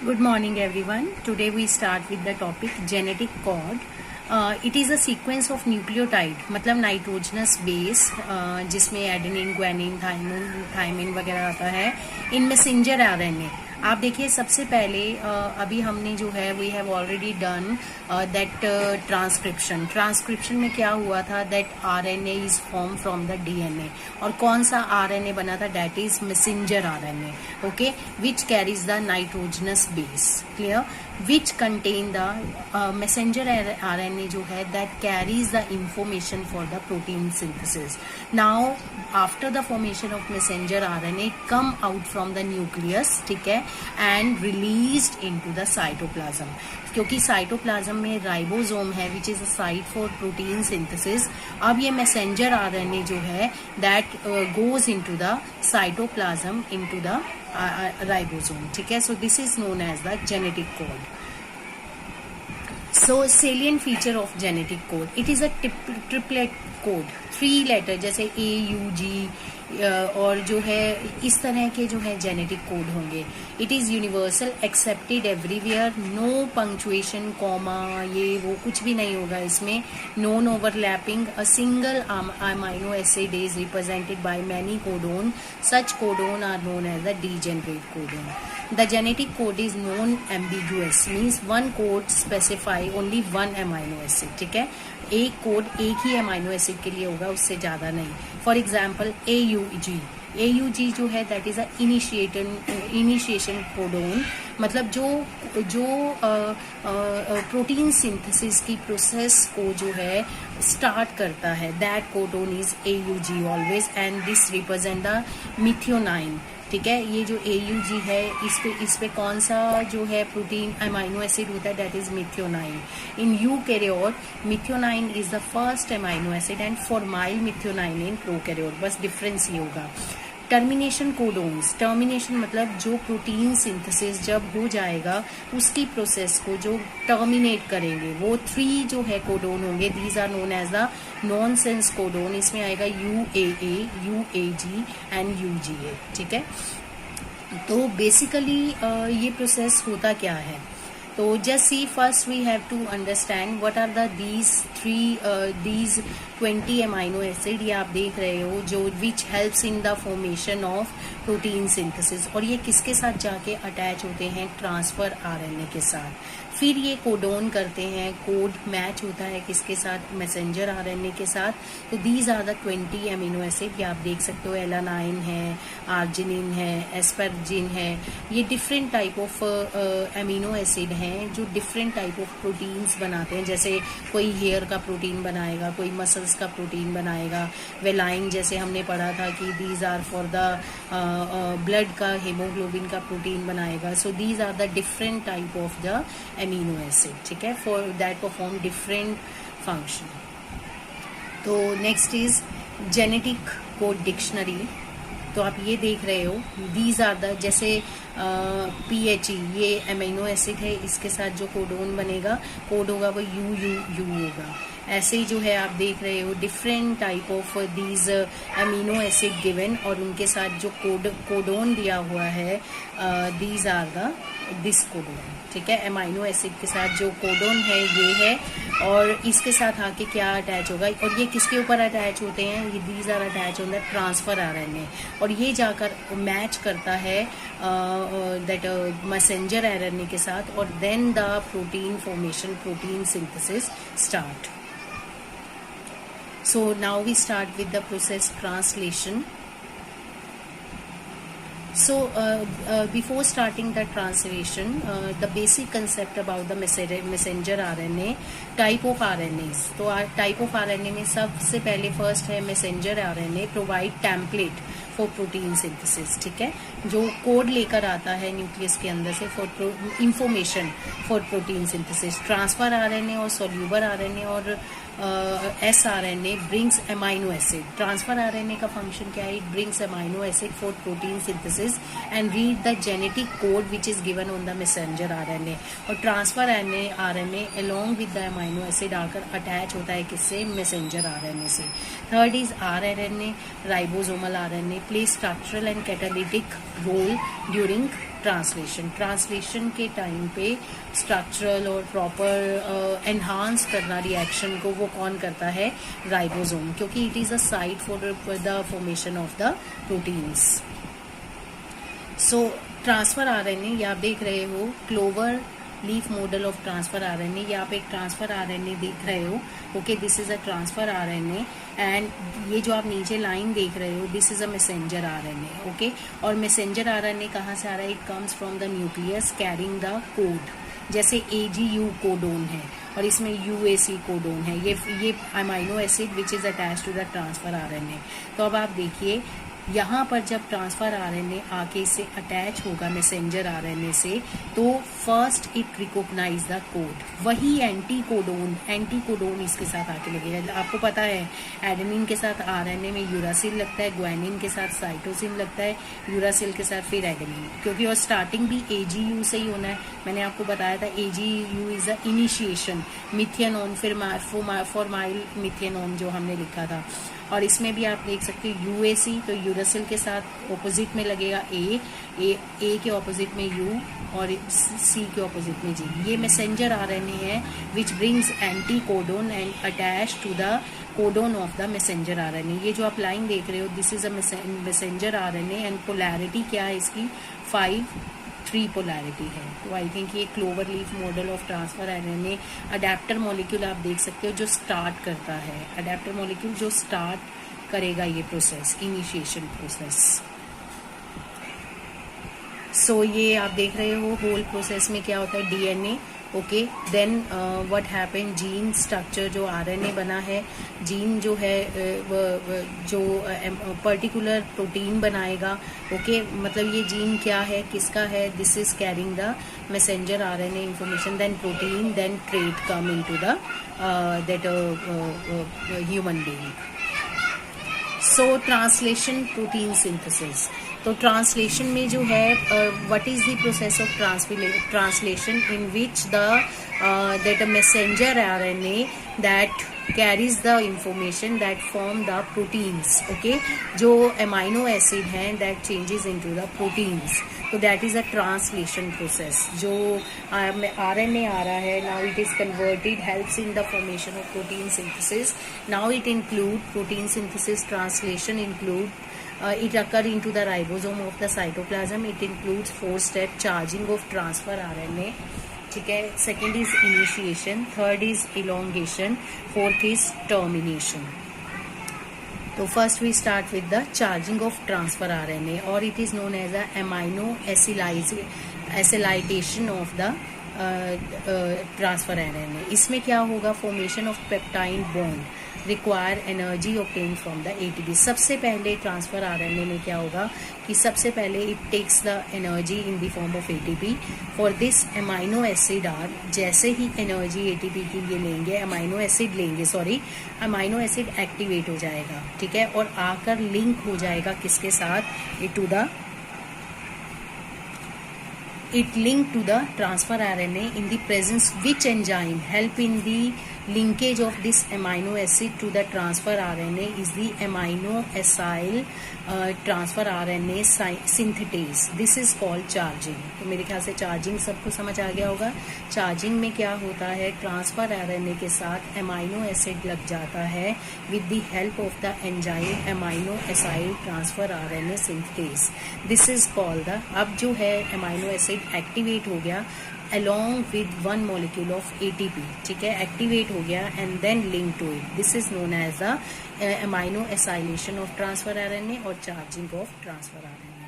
Good morning everyone. Today we start with the topic genetic code. It is a sequence of nucleotide मतलब nitrogenous base जिसमें adenine, guanine, thymine वगैरह आता है इन messenger RNA. आप देखिए सबसे पहले अभी हमने जो है we have already done that transcription में क्या हुआ था that RNA is form from the DNA. और कौन सा आरएनए बना था that is messenger RNA, okay, which carries the nitrogenous base, clear, which contain the messenger RNA जो है that carries the information for the protein synthesis. Now after the formation of messenger RNA come out from the nucleus, ठीक है, and released into the cytoplasm. क्योंकि cytoplasm में ribosome है which is a site for protein synthesis. अब ये messenger RNA जो है that goes into the cytoplasm into the ribosome, ठीक है। So this is known as the genetic code. So salient feature of genetic code, it is a triplet code, 3 letter जैसे A, U, G और जो है इस तरह के जो है जेनेटिक कोड होंगे। It is universal, accepted everywhere, no punctuation, comma, ये वो कुछ भी नहीं होगा इसमें, non overlapping, a single amino acid is represented by many codon, such codon are known as the degenerate codon. The genetic code is non-ambiguous, means one code specify only one amino acid, ठीक है। एक code एक ही amino acid के लिए होगा, उससे ज्यादा नहीं। फॉर एग्जाम्पल AUG जो है that is a initiation codon, मतलब जो प्रोटीन सिंथेसिस की प्रोसेस को जो है स्टार्ट करता है, that codon is AUG always, and this represent the methionine, ठीक है। ये जो AUG है इस पे कौन सा जो है प्रोटीन अमाइनो एसिड होता है that is methionine. In eukaryote methionine is the first amino acid and formyl methionine in prokaryote, बस डिफरेंस ये होगा। टर्मिनेशन कोडोन्स, टर्मिनेशन मतलब जो प्रोटीन सिंथेसिस जब हो जाएगा उसकी प्रोसेस को जो टर्मिनेट करेंगे वो 3 जो है कोडोन होंगे, these are known as the nonsense codon. इसमें आएगा UAA, UAG एंड UGA, ठीक है। तो बेसिकली ये प्रोसेस होता क्या है, तो just see first we have to understand what are these 20 amino acid, ये आप देख रहे हो जो which helps in the formation of protein synthesis, और ये किसके साथ जाके अटैच होते हैं, ट्रांसफर आरएनए के साथ। फिर ये कोडोन करते हैं, कोड मैच होता है किसके साथ, मैसेंजर आरएनए के साथ। तो these are the 20 amino acid, ये आप देख सकते हो, एलानाइन है, आर्जिनिन है, एस्परजिन है, ये different type of amino acid हैं जो डिफरेंट टाइप ऑफ प्रोटीन्स बनाते हैं। जैसे कोई हेयर का प्रोटीन बनाएगा, कोई मसल्स का प्रोटीन बनाएगा, वेलाइन जैसे हमने पढ़ा था कि these are for the blood का, हेमोग्लोबिन का प्रोटीन बनाएगा। So these are the different type of the amino acid, ठीक है, for that perform different function. तो next is genetic code dictionary. तो आप ये देख रहे हो दीज आर द, जैसे PHE ये अमीनो एसिड है, इसके साथ जो कोडोन बनेगा, कोड होगा वो UUU होगा। ऐसे ही जो है आप देख रहे हो different type of these amino acid given, और उनके साथ जो कोडोन दिया हुआ है these are the this codon, ठीक है। अमीनो एसिड के साथ जो कोडोन है ये है, और इसके साथ आके क्या अटैच होगा, और ये किसके ऊपर अटैच होते हैं, ये these are attach on the transfer RNA, और ये जाकर मैच करता है दैट मैसेंजर आरएनए के साथ, और then the protein formation, protein synthesis start. So now we start with the process translation. So before starting the translation, the basic concept about the messenger RNA, type of RNAs. तो type of RNA में सबसे पहले first है messenger RNA provide template for protein synthesis, ठीक है, जो code लेकर आता है न्यूक्लियस के अंदर से for information for protein synthesis. Transfer RNA और सोल्यूबल आरएनए और sRNA brings amino acid. Transfer RNA का फंक्शन क्या है, it brings amino acid for protein synthesis and read the genetic code which is given on the messenger RNA. और transfer RNA along with the amino acid आकर attach होता है किससे, messenger RNA से। Third is rRNA, ribosomal RNA, play structural and catalytic role during translation के time पे structural और proper enhance करना रिएक्शन को वो कौन करता है, राइबोसोम, क्योंकि it is a site for the formation of the proteins. So transfer RNA, ये आप देख रहे हो clover leaf model of transfer RNA, ये आप एक ट्रांसफर आरएनए देख रहे हो। Okay, this is a transfer RNA and ये जो आप नीचे लाइन देख रहे हो, this is a messenger RNA. Okay, और मैसेंजर आरएनए कहाँ से आ रहा है, it comes from the nucleus carrying the code. जैसे AGU कोडोन है और इसमें UAC कोडोन है, ये amino acid which is attached to the transfer RNA. तो अब आप देखिए यहाँ पर जब ट्रांसफर आरएनए आके इससे अटैच होगा मैसेंजर आरएनए से, तो first it recognize the code, वही एंटीकोडोन इसके साथ आके लगेगा। आपको पता है एडेनिन के साथ आरएनए में यूरासिल लगता है, ग्वानिन के साथ साइटोसिन लगता है, यूरासिल के साथ फिर एडेनिन, क्योंकि और स्टार्टिंग भी AGU से ही होना है। मैंने आपको बताया था AGU इज द इनिशिएशन, मिथेनॉन फिर फॉर्माइल मिथेनॉन जो हमने लिखा था। और इसमें भी आप देख सकते हो UAC, तो यूरासिल के साथ ऑपोजिट में लगेगा A के ऑपोजिट में U और C के ऑपोजिट में G। ये मैसेंजर आरएनए है which brings anti codon and attach to the codon of the messenger RNA. ये जो आप लाइन देख रहे हो, this is a messenger RNA and polarity क्या है इसकी, 5-3 पोलैरिटी है। तो आई थिंक ये clover leaf model of transfer RNA adapter molecule आप देख सकते हो जो स्टार्ट करता है, अडेप्टर मॉलिक्यूल जो स्टार्ट करेगा ये प्रोसेस, इनिशिएशन प्रोसेस। सो ये आप देख रहे हो होल प्रोसेस में क्या होता है, DNA। Okay, then what happen, gene structure जो आरएनए बना है, जीन जो है जो पर्टिकुलर प्रोटीन बनाएगा। ओके, मतलब ये जीन क्या है, किसका है, this is carrying the messenger RNA information, then protein, then trait come into the that human being. So translation, protein synthesis. तो ट्रांसलेशन में जो है what is the process of translation in which the that messenger RNA that carries the information that form the proteins, okay, जो amino acid हैं that changes into the proteins, so that is a translation process। जो RNA आ रहा है, now it is converted, helps in the formation of protein synthesis। now it include protein synthesis, translation include it occur into the ribosome of the cytoplasm, it includes 4-step charging of transfer RNA, ठीक है। Second is initiation, third is elongation, fourth is termination. तो first we start with the charging of transfer RNA और it is known as a amino acylation of the transfer RNA. इसमें क्या होगा, formation of peptide bond require energy obtain from the ATP। सबसे पहले transfer RNA में क्या होगा कि सबसे पहले it takes the energy in the form of ATP। For this amino acid are, जैसे ही एनर्जी ATP के लिए लेंगे, अमाइनो एसिड एक्टिवेट हो जाएगा, ठीक है, और आकर लिंक हो जाएगा किसके साथ, it linked to the transfer RNA in the presence which enzyme help in the linkage of this amino acid to the transfer RNA is the amino acyl transfer RNA synthetase। this is called charging। तो मेरे ख्याल से charging सबको समझ आ गया होगा। Charging में क्या होता है, ट्रांसफर RNA के साथ अमाइनो एसिड लग जाता है with the help of the enzyme amino acyl transfer RNA synthetase। this is called the, अब जो है अमाइनो एसिड एक्टिवेट हो गया along with one molecule of ATP, ठीक है, एक्टिवेट हो गया and then linked to it, this is known as the amino acylation of transfer RNA और charging of transfer RNA।